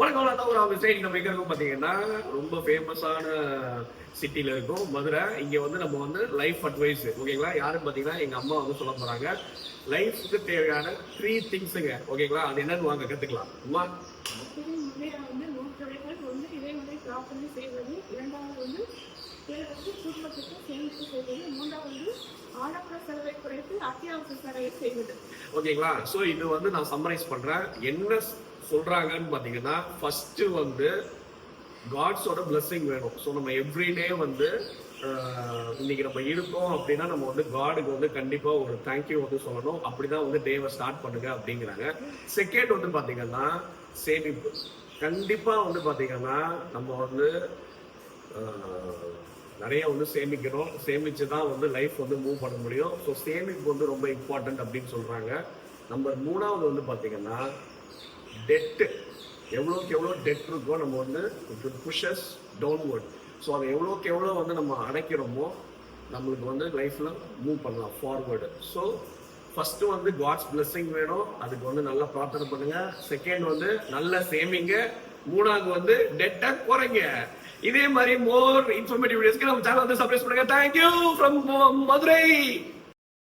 வணக்கம். ஒரு சைடு நம்ம எங்க இருக்கோம் பாத்தீங்கன்னா ரொம்ப ஃபேமஸான சிட்டில இருக்கும் மதுரை. இங்க வந்து நம்ம வந்து லைஃப் அட்வைஸ் ஓகேங்களா. யாருன்னு பாத்தீங்கன்னா எங்க அம்மா வந்து சொல்ல போறாங்க. லைஃப்க்கு தேவையான 3 திங்ஸுங்க ஓகேங்களா. அது என்னன்னு வாங்க கத்துக்கலாம். அம்மா வந்து 3 விடைகள். ஒன்று இறைவனை பிரார்த்தனை செய்வது, இரண்டாவது வந்து குடும்பத்துக்கு சேமிப்பு செய்வது, மூன்றாவது ஆடம்பர செலவை குறைத்து அத்தியாவசிய செலவை செய்வது. ஓகேங்களா. ஸோ இது வந்து நான் சம்மரைஸ் பண்றேன். என்ன சொல்றாங்கன்னு பாத்தீங்கன்னா ஃபர்ஸ்ட் வந்து காட்ஸோட பிளெஸிங் வேணும். ஸோ நம்ம எவ்ரிடே வந்து இன்னைக்கு நம்ம இருக்கோம் அப்படின்னா நம்ம வந்து காடுக்கு வந்து கண்டிப்பா ஒரு தேங்க்யூ வந்து சொல்லணும். அப்படிதான் வந்து டேவை ஸ்டார்ட் பண்ணுங்க அப்படிங்கிறாங்க. செகண்ட் வந்து பாத்தீங்கன்னா சேமிப்பு. கண்டிப்பா வந்து பாத்தீங்கன்னா நம்ம வந்து நிறைய வந்து சேமிக்கணும். சேமிச்சுதான் வந்து லைஃப் வந்து மூவ் பண்ண முடியும். ஸோ சேமிப்பு வந்து ரொம்ப இம்பார்ட்டன்ட் அப்படின்னு சொல்றாங்க. நம்பர் 3வது வந்து பாத்தீங்கன்னா டெட்டு. எவ்வளோக்கு எவ்வளோ டெட் இருக்கோ நம்ம வந்து புஷஸ் டவுன்வர்ட். ஸோ அதை எவ்வளோக்கு எவ்வளோ வந்து நம்ம அடைக்கிறோமோ நம்மளுக்கு வந்து லைஃப்ல மூவ் பண்ணலாம் ஃபார்வர்டு. ஸோ ஃபர்ஸ்ட் வந்து காட்ஸ் பிளெஸிங் வேணும். அதுக்கு வந்து நல்லா பிரார்த்தனை பண்ணுங்க. செகண்ட் வந்து நல்ல சேமிங்க. மூணாவது வந்து டெட்டை குறைங்க. இதே மாதிரி மோர் இன்ஃபர்மேட்டிவ் வீடியோஸ்க்கு நம்ம சேனல் வந்து சப்ஸ்கிரைப் பண்ணுங்க. Thank you from Madurai.